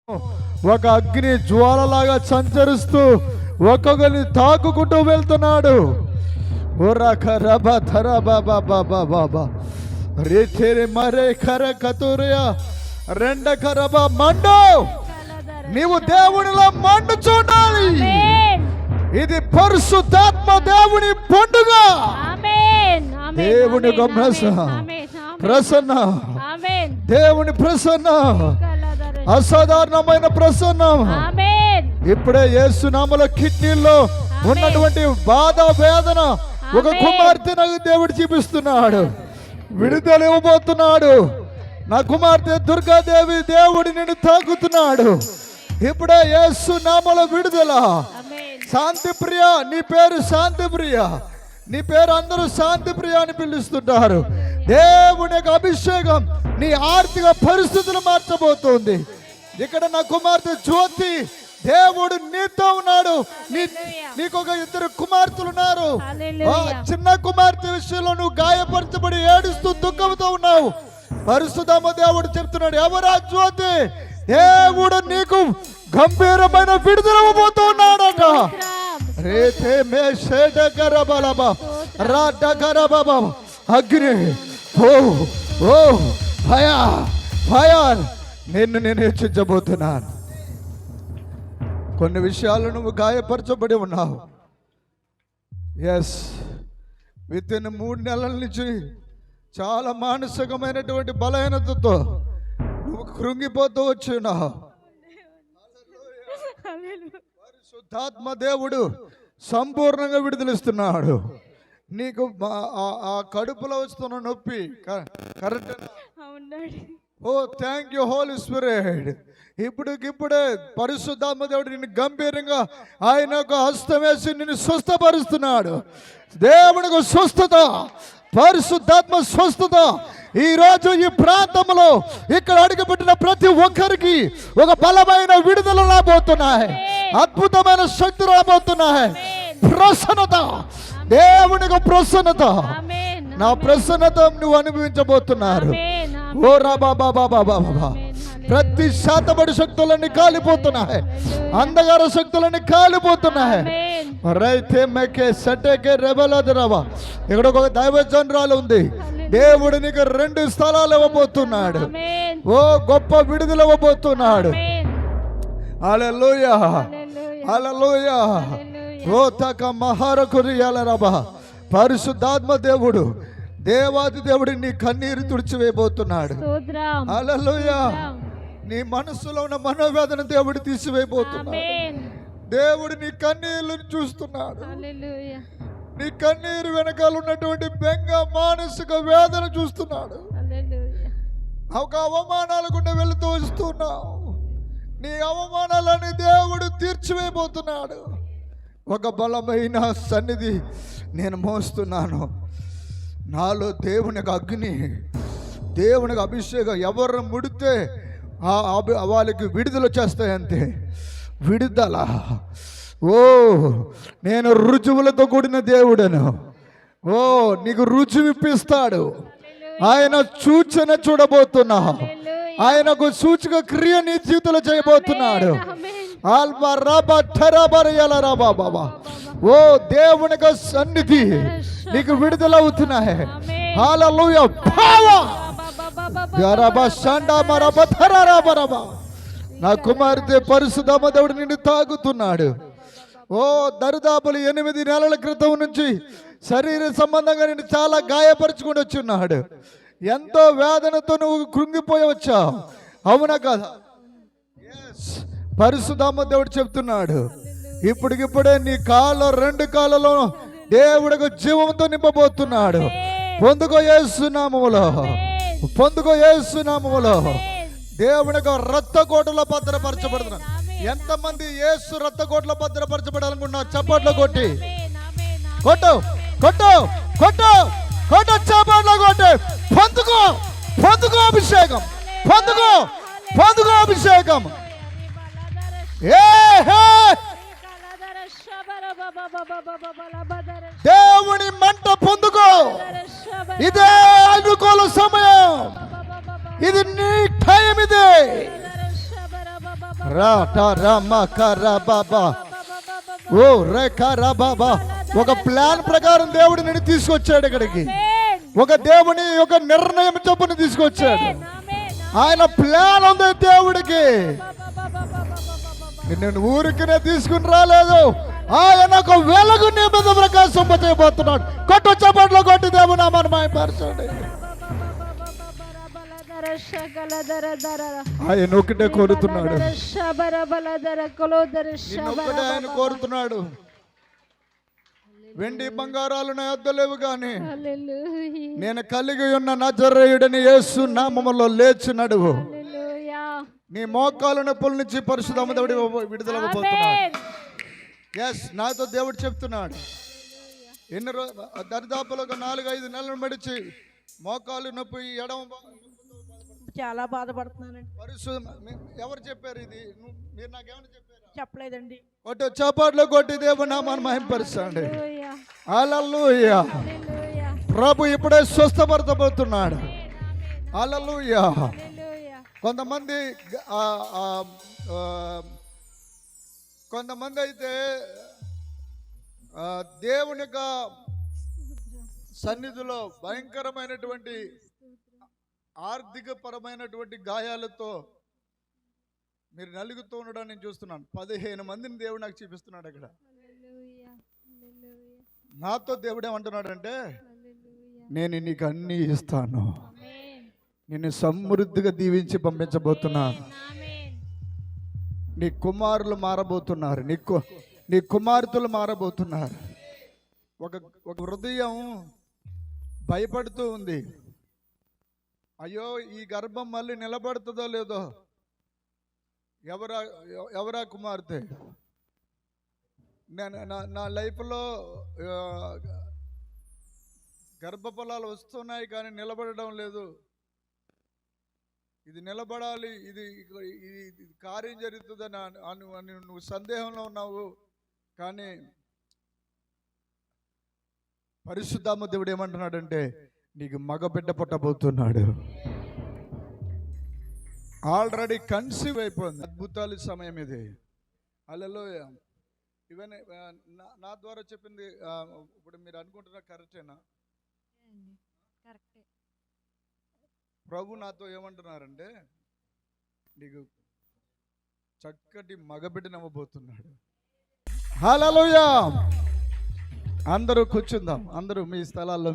ఒక అగ్ని జ్వాలలాగా సంచరిస్తూ ఒక్కొక్కరిని తాకుకుంటూ వెళ్తున్నాడు. నీవు దేవునిలో మండు చూడాలి. ఇది పరిశుద్ధాత్మ దేవుని పండుగ. దేవుని ప్రసన్న, దేవుని ప్రసన్న, అసాధారణమైన ప్రసన్నం. ఇప్పుడే యేసు నామములో కిడ్నీల్లో ఉన్నటువంటి బాధ వేదన ఒక కుమార్తె నాకు దేవుడు చూపిస్తున్నాడు. విడుదల ఇవ్వబోతున్నాడు. నా కుమార్తె దుర్గాదేవి దేవుడి నిన్ను తాకుతున్నాడు. ఇప్పుడే యేసు నామములో విడుదల. శాంతి ప్రియ, నీ పేరు శాంతి ప్రియ. నీ పేరు అందరూ శాంతి ప్రియ అని పిలుస్తుంటారు. దేవుని యొక్క అభిషేకం నీ ఆర్థిక పరిస్థితులు మార్చబోతోంది. ఇక్కడ నా కుమార్తె జ్యోతి, దేవుడు నీతో ఉన్నాడు. నీకు ఒక 2 కుమార్తెలు ఉన్నారు. చిన్న కుమార్తె విషయంలో నువ్వు గాయపరచబడి ఏడుస్తూ దుఃఖంతో ఉన్నావు. పరిశుద్ధమ దేవుడు చెప్తున్నాడు, ఎవరా జ్యోతి, దేవుడు నీకు గంభీరమైన విడుదల ఇవ్వబోతున్నాడట. అగ్ని నేను హెచ్చించబోతున్నాను. కొన్ని విషయాలు నువ్వు గాయపరచబడి ఉన్నావు. ఎస్, వితిన్ 3 నెలల నుంచి చాలా మానసికమైనటువంటి బలహీనతతో నువ్వు కృంగిపోతూ వచ్చున్నావు. పరిశుద్ధాత్మ దేవుడు సంపూర్ణంగా విడుదలిస్తున్నాడు. నీకు ఆ కడుపులో వస్తున్న నొప్పి correct. Oh thank you holy spirit. ఇప్పుడే పరిశుద్ధాత్మ దేవుడు నిన్ను గంభీరంగా ఆయన ఒక హస్తం వేసి నిన్ను స్వస్థపరుస్తున్నాడు. దేవునికి స్వస్థత, పరిశుద్ధాత్మ స్వస్థత ఈ రోజు ఈ ప్రాంతంలో ఇక్కడ అడుగుపెట్టిన ప్రతి ఒక్కరికి ఒక బలమైన విడుదల రాబోతున్నాయి. అద్భుతమైన శక్తి రాబోతున్నాయి. ప్రసన్నత, దేవునికి ప్రసన్నత, నా ప్రసన్నత నువ్వు అనుభవించబోతున్నారు. ఓ రాబాబాబాబాబా, ప్రతి శాతపడి శక్తులన్నీ కాలిపోతున్నాయి. అంధకార శక్తులన్నీ కాలిపోతున్నాయి. రైతే మెకే సటేకే రెబలదరవా. ఇక్కడ ఒక దైవజనురాలు ఉంది. దేవుడు నీకు 2 స్థలాలు ఇవ్వబోతున్నాడు. ఓ గొప్ప విడుదల ఇవ్వబోతున్నాడు. హల్లెలూయా, హల్లెలూయా. ఓ తక మహారకురియాలరబా. పరిశుద్ధాత్మ దేవుడు, దేవాది దేవుడు నీ కన్నీరు తుడిచివేయబోతున్నాడు. హల్లెలూయా. నీ మనసులో ఉన్న మనోవేదన దేవుడు తీసివేయబోతున్నాడు. దేవుడు నీ కన్నీళ్లను చూస్తున్నాడు. నీ కన్నీరు వెనకాల ఉన్నటువంటి బెంగ, మానసిక వేదన చూస్తున్నాడు. ఒక అవమానాల గుండా వెళుతూ వస్తున్నావు. నీ అవమానాలని దేవుడు తీర్చివేయబోతున్నాడు. ఒక బలమైన సన్నిధి నేను మోస్తున్నాను. నాలో దేవునికి అగ్ని, దేవునికి అభిషేకం. ఎవరు ముడితే వాళ్ళకి విడుదల చేస్తాయంతే. విడుదల. ఓ నేను రుజువులతో కూడిన దేవుడను. ఓ నీకు రుజువు ఇప్పిస్తాడు. ఆయన సూచన చూడబోతున్నా. ఆయనకు సూచక క్రియ నీ జీవితంలో చేయబోతున్నాడు. ఓ దేవునికి సన్నిధి నీకు విడుదల అవుతున్నాయి. హల్లెలూయా. నా కుమార్తె పరిశుద్ధమ దేవుడు నిన్ను తాగుతున్నాడు. ఓ దరిదాపులు 8 నెలల క్రితం నుంచి శరీర సంబంధంగా నిన్ను చాలా గాయపరుచుకుని వచ్చున్నాడు. ఎంతో వేదనతో నువ్వు కృంగిపోయి వచ్చావు. అవునా కదా? పరిశుద్ధమ దేవుడు చెప్తున్నాడు, ఇప్పుడిప్పుడే నీ కాళ్ళ 2 కాళ్ళలో దేవుడికి జీవంతో నింపబోతున్నాడు. పొందుకో యేసు నామములో, పొందుకో యేసు నామములో. దేవునికి రక్తకోటలో భద్రపరచబడుతున్నాడు. ఎంతమంది యేసు రక్తకోటలో భద్రపరచబడాలనుకున్నారు? చప్పట్లో కొట్టి కొట్టు కొట్టు కొట్టు కొట్టు, చప్పట్లో కొట్టి పొందుకో, పొందుకో అభిషేకం, పొందుకో, పొందుకో అభిషేకం. దేవుని మంట పొందుకో. ఇదే అనుకూల సమయం. ఇది నీ టైం. ఇది రా టా రా మా కా రా బాబా ఓ రే కా రా బాబా. ఒక ప్లాన్ ప్రకారం దేవుడు నిన్ను తీసుకొచ్చాడు ఇక్కడికి. ఒక దేవుని ఒక నిర్ణయం చొప్పున తీసుకొచ్చాడు. ఆయన ప్లాన్ ఉంది దేవుడికి. నిన్ను ఊరికినే తీసుకుని రాలేదు. ఆయన ఒక వెలుగు నీ మీద ప్రకాశింపజేయబోతున్నాడు. కొట్టు చప్పట్లో కొట్టి దేవుని నామాన్ని మహిమపరచండి. ఆయన ఒకటే కోరుతున్నాడు. ఆయన కోరుతున్నాడు. వెండి బంగారాలు నా యొద్ద లేవు గాని నేను కలిగి ఉన్న నజరేయుడని యేసు నామములో లేచి నడువు. నీ మోకాలు నొప్పుల నుంచి పరిశుద్ధ దేవుడు విడుదలవ్వబోతున్నాడు. ఎస్, నాతో దేవుడు చెప్తున్నాడు. ఎన్ని దరిదాపులు ఒక 4-5 నెలలు మడిచి మోకాలు నొప్పి ఎడమ చాలా బాధపడుతున్నానండి. ఎవరు చెప్పారు ఇది? మీరు నాకేమైనా చెప్పారు? చెప్పలేదండి. కొట్టు చప్పట్లో కొట్టి దేవుని నామాన్ని మహిమపరచండి. హల్లెలూయా. ప్రభు ఇప్పుడే స్వస్థపరచబోతున్నాడు. హల్లెలూయా. కొంతమంది అయితే దేవుని యొక్క సన్నిధిలో భయంకరమైనటువంటి ఆర్థిక పరమైనటువంటి గాయాలతో మీరు నలుగుతూ ఉండడం నేను చూస్తున్నాను. 15 మందిని దేవుడు నాకు చూపిస్తున్నాడు అక్కడ. నాతో దేవుడు ఏమంటున్నాడంటే, నేను నీకు అన్ని ఇస్తాను, నిన్ను సమృద్ధిగా దీవించి పంపించబోతున్నాను. నీ కుమారులు మారబోతున్నారు, నీ కుమార్తెలు మారబోతున్నారు. ఒక హృదయం భయపడుతూ ఉంది. అయ్యో, ఈ గర్భం మళ్ళీ నిలబడుతుందో లేదో. ఎవరా కుమార్తె? నా లైఫ్లో గర్భఫలాలు వస్తున్నాయి కానీ నిలబడడం లేదు. ఇది నిలబడాలి, ఇది కార్యం జరుగుతుందని నువ్వు సందేహంలో ఉన్నావు. కానీ పరిశుద్ధాత్మ దేవుడు ఏమంటున్నాడంటే, నీకు మగబిడ్డ పుట్టబోతున్నాడు. ఆల్రెడీ కన్సీవ్ అయిపోయింది. అద్భుతాల సమయం ఇది. హల్లెలూయా. ఇవన్నీ నా ద్వారా చెప్పింది. ఇప్పుడు మీరు అనుకుంటున్నా కరెక్టేనా? ప్రభు నాతో ఏమంటున్నారంటే, నీకు చక్కటి మగబిడ్డను ఇవ్వబోతున్నాడు. హల్లెలూయా. అందరూ కూర్చుందాం. అందరూ మీ స్థలాల్లో